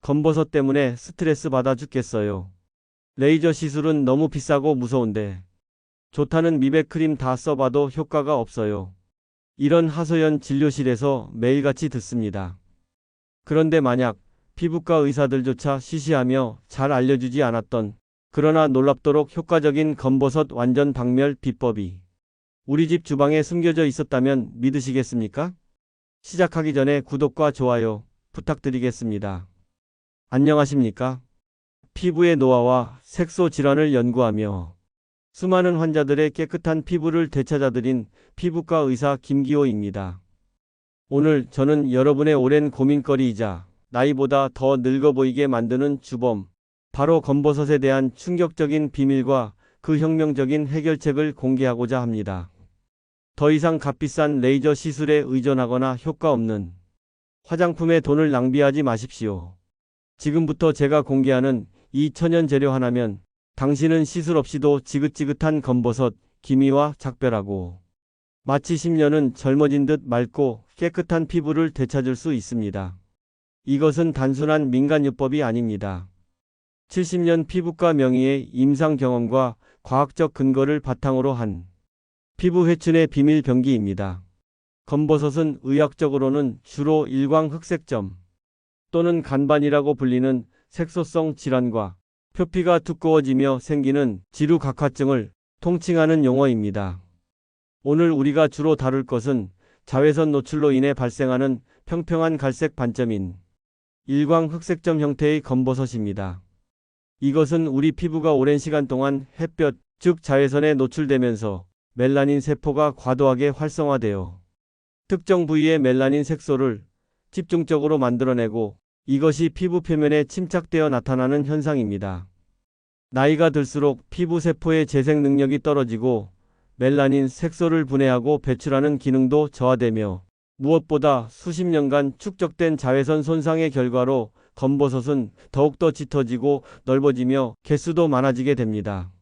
검버섯 때문에 스트레스 받아 죽겠어요. 레이저 시술은 너무 비싸고 무서운데 좋다는 미백 크림 다 써봐도 효과가 없어요. 이런 하소연 진료실에서 매일같이 듣습니다. 그런데 만약 피부과 의사들조차 시시하며 잘 알려주지 않았던 그러나 놀랍도록 효과적인 검버섯 완전 박멸 비법이 우리 집 주방에 숨겨져 있었다면 믿으시겠습니까? 시작하기 전에 구독과 좋아요 부탁드리겠습니다. 안녕하십니까? 피부의 노화와 색소 질환을 연구하며 수많은 환자들의 깨끗한 피부를 되찾아드린 피부과 의사 김기호입니다. 오늘 저는 여러분의 오랜 고민거리이자 나이보다 더 늙어 보이게 만드는 주범, 바로 검버섯에 대한 충격적인 비밀과 그 혁명적인 해결책을 공개하고자 합니다. 더 이상 값비싼 레이저 시술에 의존하거나 효과 없는 화장품에 돈을 낭비하지 마십시오. 지금부터 제가 공개하는 이 천연 재료 하나면 당신은 시술 없이도 지긋지긋한 검버섯, 기미와 작별하고 마치 10년은 젊어진 듯 맑고 깨끗한 피부를 되찾을 수 있습니다. 이것은 단순한 민간요법이 아닙니다. 70년 피부과 명의의 임상 경험과 과학적 근거를 바탕으로 한 피부 회춘의 비밀 병기입니다. 검버섯은 의학적으로는 주로 일광흑색점 또는 간반이라고 불리는 색소성 질환과 표피가 두꺼워지며 생기는 지루각화증을 통칭하는 용어입니다. 오늘 우리가 주로 다룰 것은 자외선 노출로 인해 발생하는 평평한 갈색 반점인 일광흑색점 형태의 검버섯입니다. 이것은 우리 피부가 오랜 시간 동안 햇볕, 즉 자외선에 노출되면서 멜라닌 세포가 과도하게 활성화되어 특정 부위의 멜라닌 색소를 집중적으로 만들어내고 이것이 피부 표면에 침착되어 나타나는 현상입니다. 나이가 들수록 피부 세포의 재생 능력이 떨어지고 멜라닌 색소를 분해하고 배출하는 기능도 저하되며 무엇보다 수십 년간 축적된 자외선 손상의 결과로 검버섯은 더욱더 짙어지고 넓어지며 개수도 많아지게 됩니다.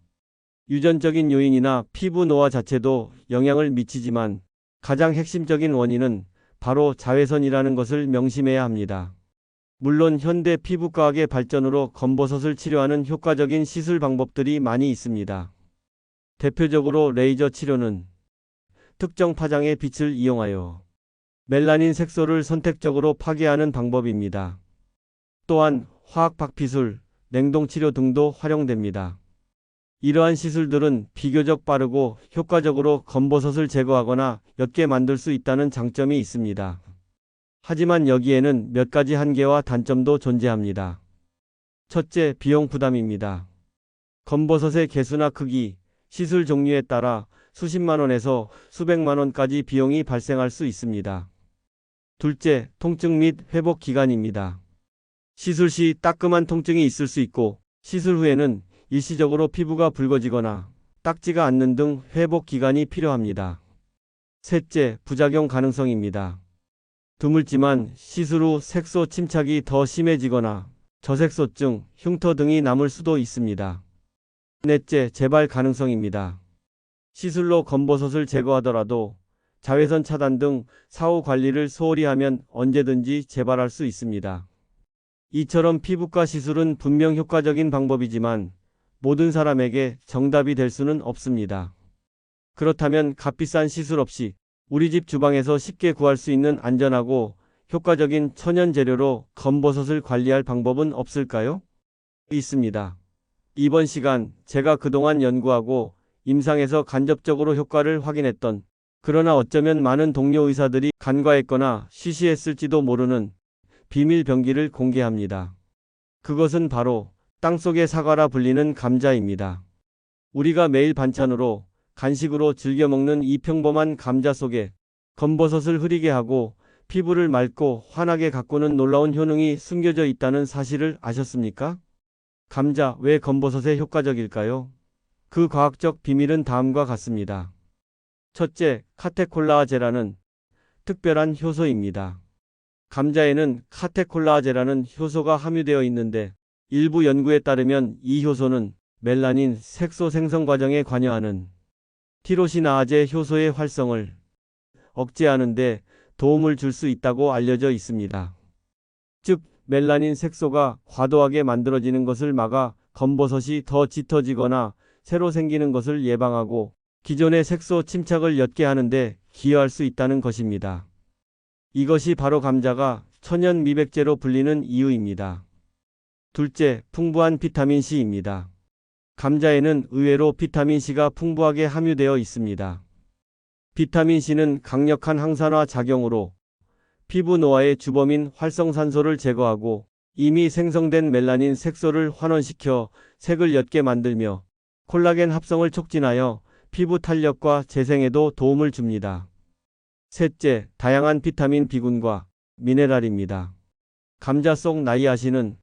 유전적인 요인이나 피부 노화 자체도 영향을 미치지만 가장 핵심적인 원인은 바로 자외선이라는 것을 명심해야 합니다. 물론 현대 피부과학의 발전으로 검버섯을 치료하는 효과적인 시술 방법들이 많이 있습니다. 대표적으로 레이저 치료는 특정 파장의 빛을 이용하여 멜라닌 색소를 선택적으로 파괴하는 방법입니다. 또한 화학 박피술, 냉동치료 등도 활용됩니다. 이러한 시술들은 비교적 빠르고 효과적으로 검버섯을 제거하거나 옅게 만들 수 있다는 장점이 있습니다. 하지만 여기에는 몇 가지 한계와 단점도 존재합니다. 첫째, 비용 부담입니다. 검버섯의 개수나 크기, 시술 종류에 따라 수십만 원에서 수백만 원까지 비용이 발생할 수 있습니다. 둘째, 통증 및 회복 기간입니다. 시술 시 따끔한 통증이 있을 수 있고 시술 후에는 일시적으로 피부가 붉어지거나 딱지가 않는 등 회복 기간이 필요합니다. 셋째, 부작용 가능성입니다. 드물지만 시술 후 색소 침착이 더 심해지거나 저색소증, 흉터 등이 남을 수도 있습니다. 넷째, 재발 가능성입니다. 시술로 검버섯을 제거하더라도 자외선 차단 등 사후 관리를 소홀히 하면 언제든지 재발할 수 있습니다. 이처럼 피부과 시술은 분명 효과적인 방법이지만 모든 사람에게 정답이 될 수는 없습니다. 그렇다면 값비싼 시술 없이 우리 집 주방에서 쉽게 구할 수 있는 안전하고 효과적인 천연 재료로 검버섯을 관리할 방법은 없을까요? 있습니다. 이번 시간 제가 그동안 연구하고 임상에서 간접적으로 효과를 확인했던, 그러나 어쩌면 많은 동료 의사들이 간과했거나 시시했을지도 모르는 비밀 병기를 공개합니다. 그것은 바로 땅속의 사과라 불리는 감자입니다. 우리가 매일 반찬으로 간식으로 즐겨 먹는 이 평범한 감자 속에 검버섯을 흐리게 하고 피부를 맑고 환하게 가꾸는 놀라운 효능이 숨겨져 있다는 사실을 아셨습니까? 감자, 왜 검버섯에 효과적일까요? 그 과학적 비밀은 다음과 같습니다. 첫째, 카테콜라아제라는 특별한 효소입니다. 감자에는 카테콜라아제라는 효소가 함유되어 있는데 일부 연구에 따르면 이 효소는 멜라닌 색소 생성 과정에 관여하는 티로시나아제 효소의 활성을 억제하는 데 도움을 줄 수 있다고 알려져 있습니다. 즉, 멜라닌 색소가 과도하게 만들어지는 것을 막아 검버섯이 더 짙어지거나 새로 생기는 것을 예방하고 기존의 색소 침착을 옅게 하는데 기여할 수 있다는 것입니다. 이것이 바로 감자가 천연 미백제로 불리는 이유입니다. 둘째, 풍부한 비타민C입니다. 감자에는 의외로 비타민C가 풍부하게 함유되어 있습니다. 비타민C는 강력한 항산화 작용으로 피부 노화의 주범인 활성산소를 제거하고 이미 생성된 멜라닌 색소를 환원시켜 색을 옅게 만들며 콜라겐 합성을 촉진하여 피부 탄력과 재생에도 도움을 줍니다. 셋째, 다양한 비타민 B군과 미네랄입니다. 감자 속 나이아신은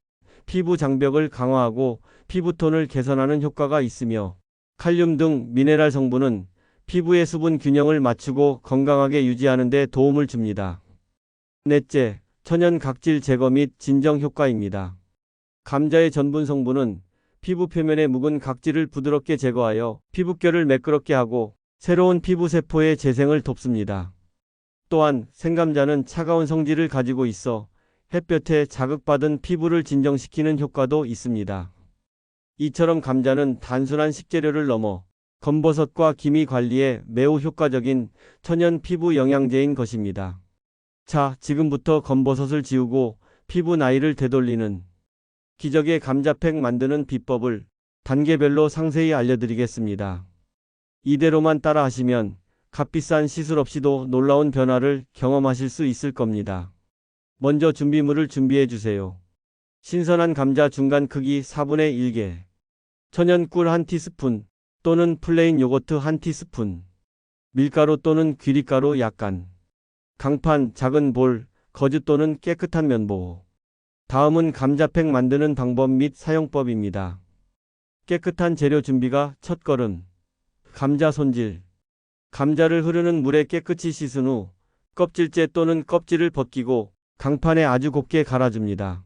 피부 장벽을 강화하고 피부톤을 개선하는 효과가 있으며 칼륨 등 미네랄 성분은 피부의 수분 균형을 맞추고 건강하게 유지하는 데 도움을 줍니다. 넷째, 천연 각질 제거 및 진정 효과입니다. 감자의 전분 성분은 피부 표면의 묵은 각질을 부드럽게 제거하여 피부결을 매끄럽게 하고 새로운 피부 세포의 재생을 돕습니다. 또한 생감자는 차가운 성질을 가지고 있어 햇볕에 자극받은 피부를 진정시키는 효과도 있습니다. 이처럼 감자는 단순한 식재료를 넘어 검버섯과 기미 관리에 매우 효과적인 천연 피부 영양제인 것입니다. 자, 지금부터 검버섯을 지우고 피부 나이를 되돌리는 기적의 감자팩 만드는 비법을 단계별로 상세히 알려드리겠습니다. 이대로만 따라 하시면 값비싼 시술 없이도 놀라운 변화를 경험하실 수 있을 겁니다. 먼저 준비물을 준비해 주세요. 신선한 감자 중간 크기 4분의 1개, 천연 꿀 1티스푼 또는 플레인 요거트 1티스푼, 밀가루 또는 귀리가루 약간, 강판 작은 볼, 거즈 또는 깨끗한 면보. 다음은 감자팩 만드는 방법 및 사용법입니다. 깨끗한 재료 준비가 첫걸음. 감자 손질. 감자를 흐르는 물에 깨끗이 씻은 후 껍질째 또는 껍질을 벗기고 강판에 아주 곱게 갈아줍니다.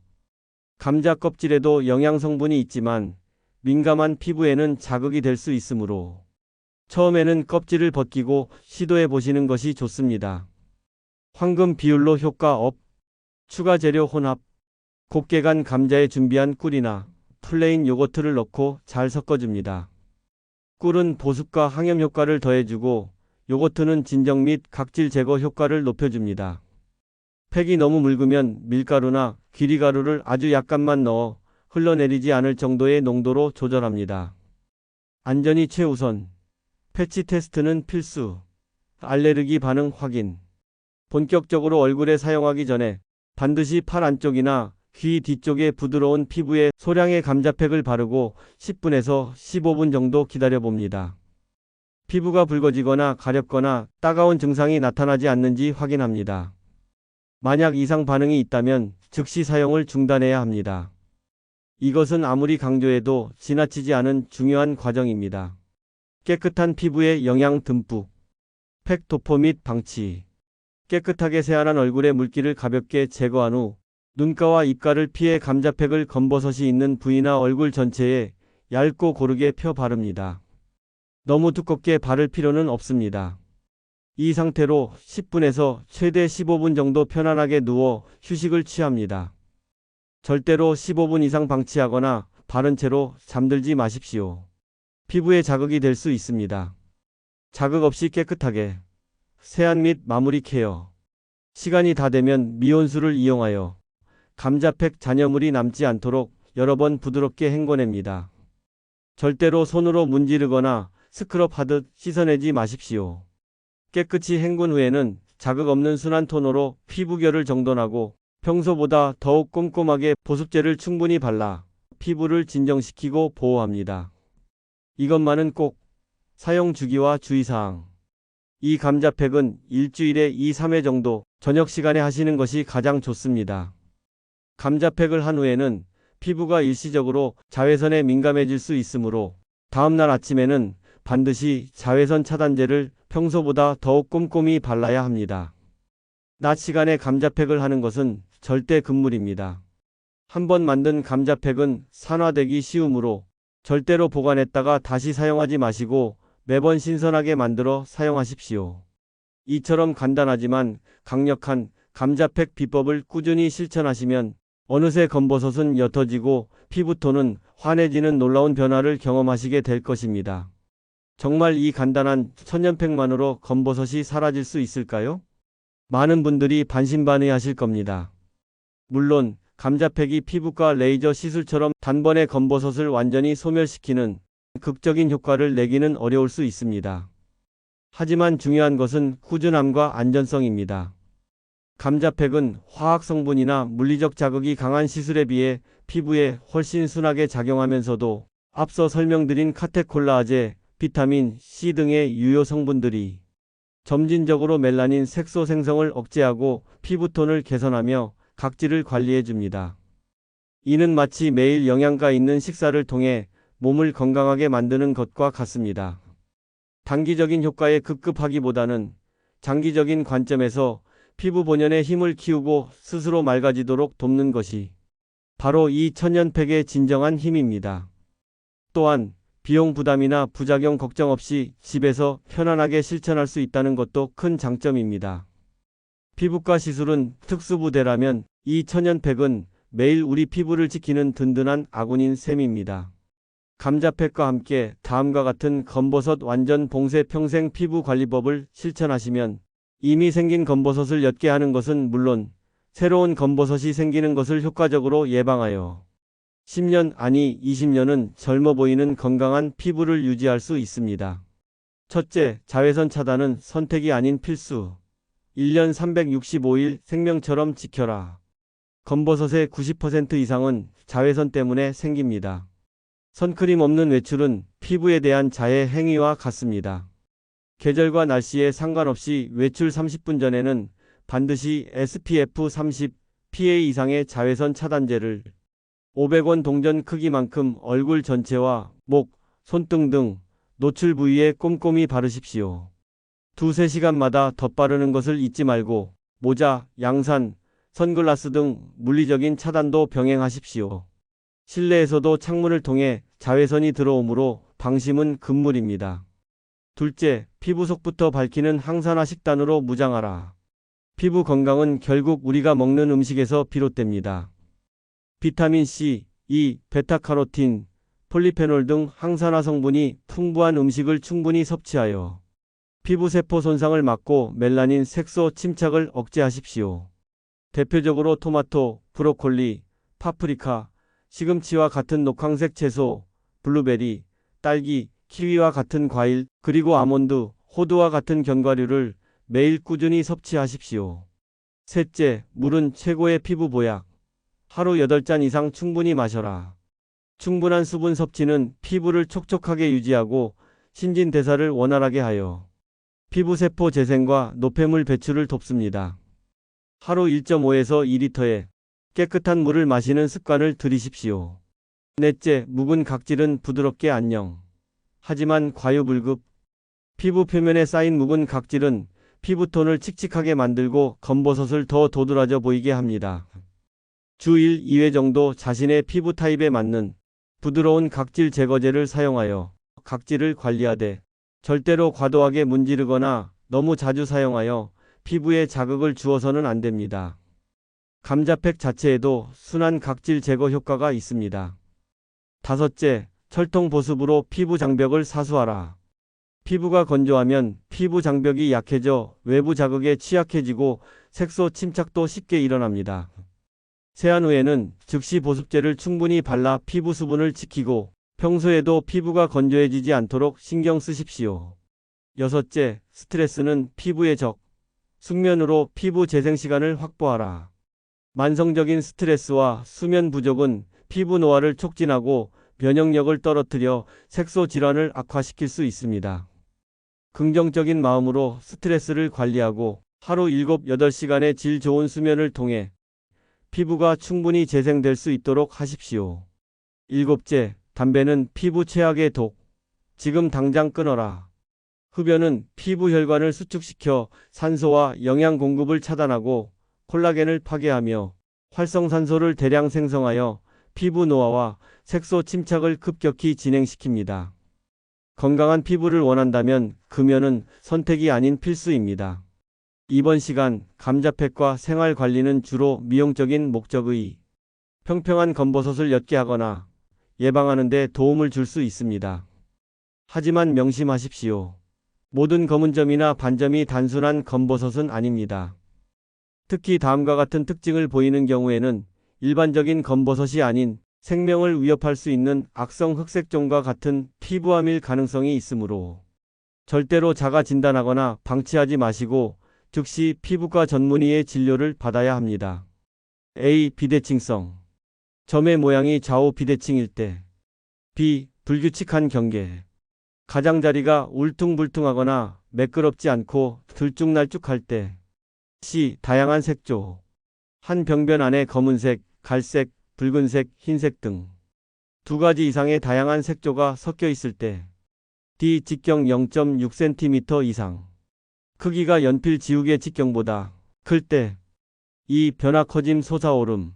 감자 껍질에도 영양 성분이 있지만 민감한 피부에는 자극이 될 수 있으므로 처음에는 껍질을 벗기고 시도해 보시는 것이 좋습니다. 황금 비율로 효과 업. 추가 재료 혼합. 곱게 간 감자에 준비한 꿀이나 플레인 요거트를 넣고 잘 섞어줍니다. 꿀은 보습과 항염 효과를 더해주고 요거트는 진정 및 각질 제거 효과를 높여줍니다. 팩이 너무 묽으면 밀가루나 귀리가루를 아주 약간만 넣어 흘러내리지 않을 정도의 농도로 조절합니다. 안전이 최우선. 패치 테스트는 필수. 알레르기 반응 확인. 본격적으로 얼굴에 사용하기 전에 반드시 팔 안쪽이나 귀 뒤쪽의 부드러운 피부에 소량의 감자팩을 바르고 10분에서 15분 정도 기다려봅니다. 피부가 붉어지거나 가렵거나 따가운 증상이 나타나지 않는지 확인합니다. 만약 이상 반응이 있다면 즉시 사용을 중단해야 합니다. 이것은 아무리 강조해도 지나치지 않은 중요한 과정입니다. 깨끗한 피부에 영양 듬뿍. 팩 도포 및 방치. 깨끗하게 세안한 얼굴의 물기를 가볍게 제거한 후 눈가와 입가를 피해 감자팩을 검버섯이 있는 부위나 얼굴 전체에 얇고 고르게 펴 바릅니다. 너무 두껍게 바를 필요는 없습니다. 이 상태로 10분에서 최대 15분 정도 편안하게 누워 휴식을 취합니다. 절대로 15분 이상 방치하거나 바른 채로 잠들지 마십시오. 피부에 자극이 될 수 있습니다. 자극 없이 깨끗하게 세안 및 마무리 케어. 시간이 다 되면 미온수를 이용하여 감자팩 잔여물이 남지 않도록 여러 번 부드럽게 헹궈냅니다. 절대로 손으로 문지르거나 스크럽하듯 씻어내지 마십시오. 깨끗이 헹군 후에는 자극 없는 순한 톤으로 피부결을 정돈하고 평소보다 더욱 꼼꼼하게 보습제를 충분히 발라 피부를 진정시키고 보호합니다. 이것만은 꼭. 사용 주기와 주의사항. 이 감자팩은 일주일에 2-3회 정도 저녁 시간에 하시는 것이 가장 좋습니다. 감자팩을 한 후에는 피부가 일시적으로 자외선에 민감해질 수 있으므로 다음날 아침에는 반드시 자외선 차단제를 평소보다 더욱 꼼꼼히 발라야 합니다. 낮 시간에 감자팩을 하는 것은 절대 금물입니다. 한번 만든 감자팩은 산화되기 쉬우므로 절대로 보관했다가 다시 사용하지 마시고 매번 신선하게 만들어 사용하십시오. 이처럼 간단하지만 강력한 감자팩 비법을 꾸준히 실천하시면 어느새 검버섯은 옅어지고 피부톤은 환해지는 놀라운 변화를 경험하시게 될 것입니다. 정말 이 간단한 천연팩만으로 검버섯이 사라질 수 있을까요? 많은 분들이 반신반의하실 겁니다. 물론 감자팩이 피부과 레이저 시술처럼 단번에 검버섯을 완전히 소멸시키는 극적인 효과를 내기는 어려울 수 있습니다. 하지만 중요한 것은 꾸준함과 안전성입니다. 감자팩은 화학 성분이나 물리적 자극이 강한 시술에 비해 피부에 훨씬 순하게 작용하면서도 앞서 설명드린 카테콜라아제, 비타민 C 등의 유효 성분들이 점진적으로 멜라닌 색소 생성을 억제하고 피부톤을 개선하며 각질을 관리해줍니다. 이는 마치 매일 영양가 있는 식사를 통해 몸을 건강하게 만드는 것과 같습니다. 단기적인 효과에 급급하기보다는 장기적인 관점에서 피부 본연의 힘을 키우고 스스로 맑아지도록 돕는 것이 바로 이 천연팩의 진정한 힘입니다. 또한 비용 부담이나 부작용 걱정 없이 집에서 편안하게 실천할 수 있다는 것도 큰 장점입니다. 피부과 시술은 특수부대라면 이 천연팩은 매일 우리 피부를 지키는 든든한 아군인 셈입니다. 감자팩과 함께 다음과 같은 검버섯 완전 봉쇄 평생 피부 관리법을 실천하시면 이미 생긴 검버섯을 옅게 하는 것은 물론 새로운 검버섯이 생기는 것을 효과적으로 예방하여 10년 아니 20년은 젊어 보이는 건강한 피부를 유지할 수 있습니다. 첫째, 자외선 차단은 선택이 아닌 필수. 1년 365일 생명처럼 지켜라. 검버섯의 90% 이상은 자외선 때문에 생깁니다. 선크림 없는 외출은 피부에 대한 자해 행위와 같습니다. 계절과 날씨에 상관없이 외출 30분 전에는 반드시 SPF 30 PA 이상의 자외선 차단제를 500원 동전 크기만큼 얼굴 전체와 목, 손등 등 노출 부위에 꼼꼼히 바르십시오. 2~3시간마다 덧바르는 것을 잊지 말고 모자, 양산, 선글라스 등 물리적인 차단도 병행하십시오. 실내에서도 창문을 통해 자외선이 들어오므로 방심은 금물입니다. 둘째, 피부 속부터 밝히는 항산화 식단으로 무장하라. 피부 건강은 결국 우리가 먹는 음식에서 비롯됩니다. 비타민 C, E, 베타카로틴, 폴리페놀 등 항산화 성분이 풍부한 음식을 충분히 섭취하여 피부세포 손상을 막고 멜라닌 색소 침착을 억제하십시오. 대표적으로 토마토, 브로콜리, 파프리카, 시금치와 같은 녹황색 채소, 블루베리, 딸기, 키위와 같은 과일, 그리고 아몬드, 호두와 같은 견과류를 매일 꾸준히 섭취하십시오. 셋째, 물은 최고의 피부 보약. 하루 8잔 이상 충분히 마셔라. 충분한 수분 섭취는 피부를 촉촉하게 유지하고 신진대사를 원활하게 하여 피부세포 재생과 노폐물 배출을 돕습니다. 하루 1.5에서 2리터의 깨끗한 물을 마시는 습관을 들이십시오. 넷째, 묵은 각질은 부드럽게 안녕. 하지만 과유불급. 피부 표면에 쌓인 묵은 각질은 피부톤을 칙칙하게 만들고 검버섯을 더 도드라져 보이게 합니다. 주 1, 2회 정도 자신의 피부 타입에 맞는 부드러운 각질 제거제를 사용하여 각질을 관리하되 절대로 과도하게 문지르거나 너무 자주 사용하여 피부에 자극을 주어서는 안 됩니다. 감자팩 자체에도 순한 각질 제거 효과가 있습니다. 다섯째, 철통 보습으로 피부 장벽을 사수하라. 피부가 건조하면 피부 장벽이 약해져 외부 자극에 취약해지고 색소 침착도 쉽게 일어납니다. 세안 후에는 즉시 보습제를 충분히 발라 피부 수분을 지키고 평소에도 피부가 건조해지지 않도록 신경 쓰십시오. 여섯째, 스트레스는 피부의 적. 숙면으로 피부 재생 시간을 확보하라. 만성적인 스트레스와 수면 부족은 피부 노화를 촉진하고 면역력을 떨어뜨려 색소 질환을 악화시킬 수 있습니다. 긍정적인 마음으로 스트레스를 관리하고 하루 7~8시간의 질 좋은 수면을 통해 피부가 충분히 재생될 수 있도록 하십시오. 일곱째, 담배는 피부 최악의 독. 지금 당장 끊어라. 흡연은 피부 혈관을 수축시켜 산소와 영양 공급을 차단하고 콜라겐을 파괴하며 활성산소를 대량 생성하여 피부 노화와 색소 침착을 급격히 진행시킵니다. 건강한 피부를 원한다면 금연은 선택이 아닌 필수입니다. 이번 시간 감자팩과 생활 관리는 주로 미용적인 목적의 평평한 검버섯을 옅게 하거나 예방하는 데 도움을 줄 수 있습니다. 하지만 명심하십시오. 모든 검은 점이나 반점이 단순한 검버섯은 아닙니다. 특히 다음과 같은 특징을 보이는 경우에는 일반적인 검버섯이 아닌 생명을 위협할 수 있는 악성 흑색종과 같은 피부암일 가능성이 있으므로 절대로 자가 진단하거나 방치하지 마시고 즉시 피부과 전문의의 진료를 받아야 합니다. A. 비대칭성. 점의 모양이 좌우 비대칭일 때. B. 불규칙한 경계. 가장자리가 울퉁불퉁하거나 매끄럽지 않고 들쭉날쭉할 때. C. 다양한 색조. 한 병변 안에 검은색, 갈색, 붉은색, 흰색 등 두 가지 이상의 다양한 색조가 섞여 있을 때. D. 직경 0.6cm 이상. 크기가 연필 지우개 직경보다 클 때. E. 변화 커짐 솟아오름.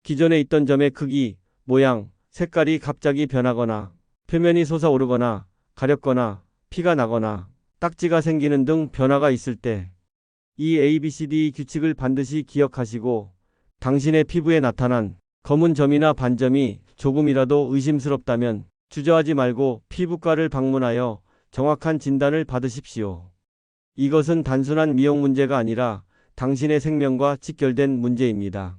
기존에 있던 점의 크기, 모양, 색깔이 갑자기 변하거나 표면이 솟아오르거나 가렵거나 피가 나거나 딱지가 생기는 등 변화가 있을 때. 이 ABCD 규칙을 반드시 기억하시고 당신의 피부에 나타난 검은 점이나 반점이 조금이라도 의심스럽다면 주저하지 말고 피부과를 방문하여 정확한 진단을 받으십시오. 이것은 단순한 미용 문제가 아니라 당신의 생명과 직결된 문제입니다.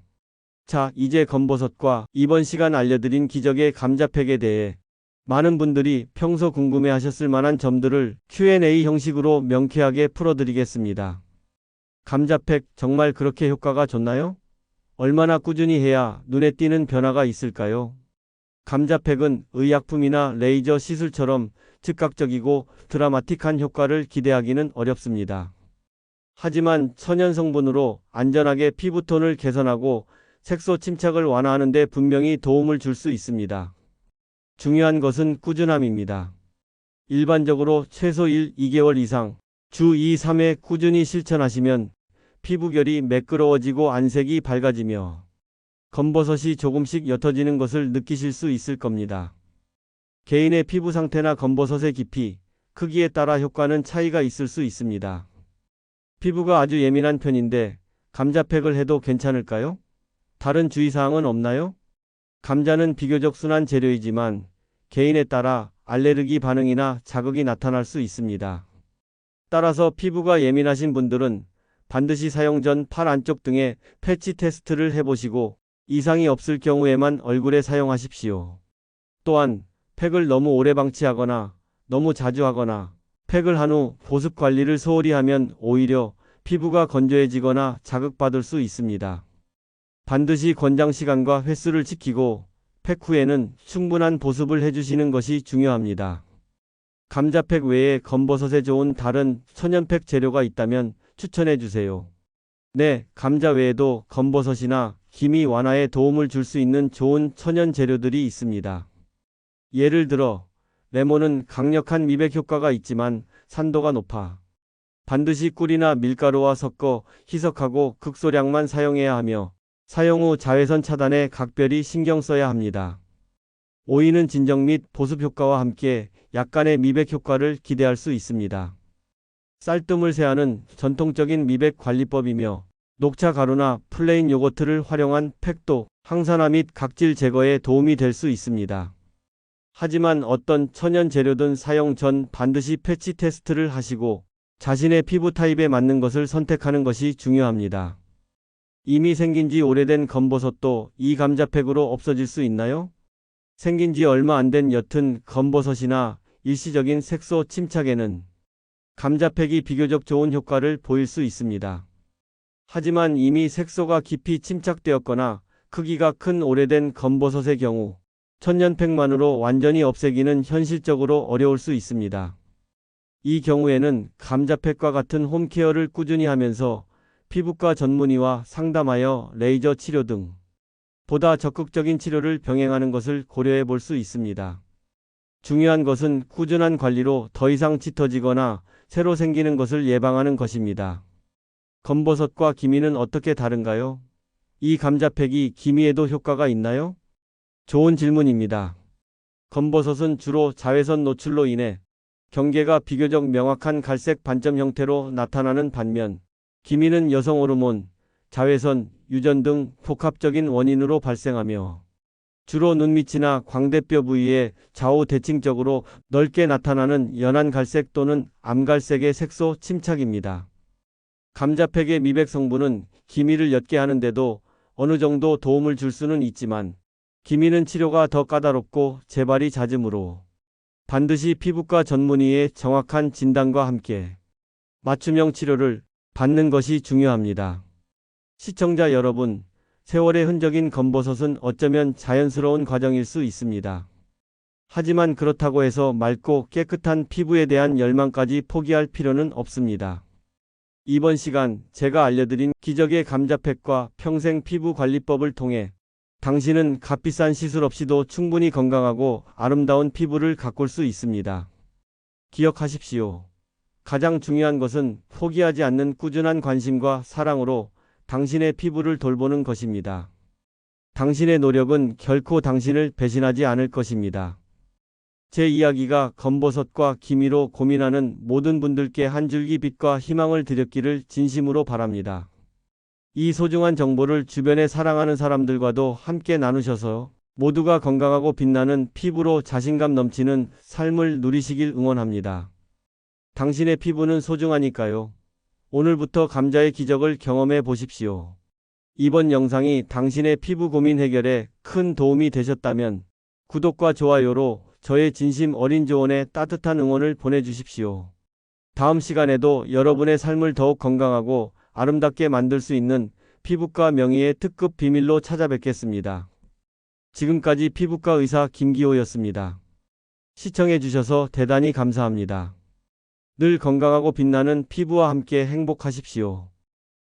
자, 이제 검버섯과 이번 시간 알려드린 기적의 감자팩에 대해 많은 분들이 평소 궁금해하셨을 만한 점들을 Q&A 형식으로 명쾌하게 풀어드리겠습니다. 감자팩 정말 그렇게 효과가 좋나요? 얼마나 꾸준히 해야 눈에 띄는 변화가 있을까요? 감자팩은 의약품이나 레이저 시술처럼 즉각적이고 드라마틱한 효과를 기대하기는 어렵습니다. 하지만 천연 성분으로 안전하게 피부톤을 개선하고 색소 침착을 완화하는 데 분명히 도움을 줄 수 있습니다. 중요한 것은 꾸준함입니다. 일반적으로 최소 1-2개월 이상 주 2-3회 꾸준히 실천하시면 피부결이 매끄러워지고 안색이 밝아지며 검버섯이 조금씩 옅어지는 것을 느끼실 수 있을 겁니다. 개인의 피부 상태나 검버섯의 깊이, 크기에 따라 효과는 차이가 있을 수 있습니다. 피부가 아주 예민한 편인데 감자팩을 해도 괜찮을까요? 다른 주의사항은 없나요? 감자는 비교적 순한 재료이지만 개인에 따라 알레르기 반응이나 자극이 나타날 수 있습니다. 따라서 피부가 예민하신 분들은 반드시 사용 전 팔 안쪽 등에 패치 테스트를 해보시고 이상이 없을 경우에만 얼굴에 사용하십시오. 또한 팩을 너무 오래 방치하거나 너무 자주 하거나 팩을 한 후 보습 관리를 소홀히 하면 오히려 피부가 건조해지거나 자극받을 수 있습니다. 반드시 권장 시간과 횟수를 지키고 팩 후에는 충분한 보습을 해주시는 것이 중요합니다. 감자팩 외에 검버섯에 좋은 다른 천연팩 재료가 있다면 추천해주세요. 네, 감자 외에도 검버섯이나 기미 완화에 도움을 줄 수 있는 좋은 천연 재료들이 있습니다. 예를 들어 레몬은 강력한 미백 효과가 있지만 산도가 높아 반드시 꿀이나 밀가루와 섞어 희석하고 극소량만 사용해야 하며 사용 후 자외선 차단에 각별히 신경 써야 합니다. 오이는 진정 및 보습 효과와 함께 약간의 미백 효과를 기대할 수 있습니다. 쌀뜨물 세안은 전통적인 미백 관리법이며 녹차 가루나 플레인 요거트를 활용한 팩도 항산화 및 각질 제거에 도움이 될 수 있습니다. 하지만 어떤 천연 재료든 사용 전 반드시 패치 테스트를 하시고 자신의 피부 타입에 맞는 것을 선택하는 것이 중요합니다. 이미 생긴 지 오래된 검버섯도 이 감자팩으로 없어질 수 있나요? 생긴 지 얼마 안 된 옅은 검버섯이나 일시적인 색소 침착에는 감자팩이 비교적 좋은 효과를 보일 수 있습니다. 하지만 이미 색소가 깊이 침착되었거나 크기가 큰 오래된 검버섯의 경우 천연팩만으로 완전히 없애기는 현실적으로 어려울 수 있습니다. 이 경우에는 감자팩과 같은 홈케어를 꾸준히 하면서 피부과 전문의와 상담하여 레이저 치료 등 보다 적극적인 치료를 병행하는 것을 고려해 볼 수 있습니다. 중요한 것은 꾸준한 관리로 더 이상 짙어지거나 새로 생기는 것을 예방하는 것입니다. 검버섯과 기미는 어떻게 다른가요? 이 감자팩이 기미에도 효과가 있나요? 좋은 질문입니다. 검버섯은 주로 자외선 노출로 인해 경계가 비교적 명확한 갈색 반점 형태로 나타나는 반면 기미는 여성 호르몬, 자외선, 유전 등 복합적인 원인으로 발생하며 주로 눈 밑이나 광대뼈 부위에 좌우 대칭적으로 넓게 나타나는 연한 갈색 또는 암갈색의 색소 침착입니다. 감자팩의 미백 성분은 기미를 옅게 하는데도 어느 정도 도움을 줄 수는 있지만 기미는 치료가 더 까다롭고 재발이 잦으므로 반드시 피부과 전문의의 정확한 진단과 함께 맞춤형 치료를 받는 것이 중요합니다. 시청자 여러분, 세월의 흔적인 검버섯은 어쩌면 자연스러운 과정일 수 있습니다. 하지만 그렇다고 해서 맑고 깨끗한 피부에 대한 열망까지 포기할 필요는 없습니다. 이번 시간 제가 알려드린 기적의 감자팩과 평생 피부 관리법을 통해 당신은 값비싼 시술 없이도 충분히 건강하고 아름다운 피부를 가꿀 수 있습니다. 기억하십시오. 가장 중요한 것은 포기하지 않는 꾸준한 관심과 사랑으로 당신의 피부를 돌보는 것입니다. 당신의 노력은 결코 당신을 배신하지 않을 것입니다. 제 이야기가 검버섯과 기미로 고민하는 모든 분들께 한 줄기 빛과 희망을 드렸기를 진심으로 바랍니다. 이 소중한 정보를 주변에 사랑하는 사람들과도 함께 나누셔서 모두가 건강하고 빛나는 피부로 자신감 넘치는 삶을 누리시길 응원합니다. 당신의 피부는 소중하니까요. 오늘부터 감자의 기적을 경험해 보십시오. 이번 영상이 당신의 피부 고민 해결에 큰 도움이 되셨다면 구독과 좋아요로 저의 진심 어린 조언에 따뜻한 응원을 보내주십시오. 다음 시간에도 여러분의 삶을 더욱 건강하고 아름답게 만들 수 있는 피부과 명의의 특급 비밀로 찾아뵙겠습니다. 지금까지 피부과 의사 김기호였습니다. 시청해주셔서 대단히 감사합니다. 늘 건강하고 빛나는 피부와 함께 행복하십시오.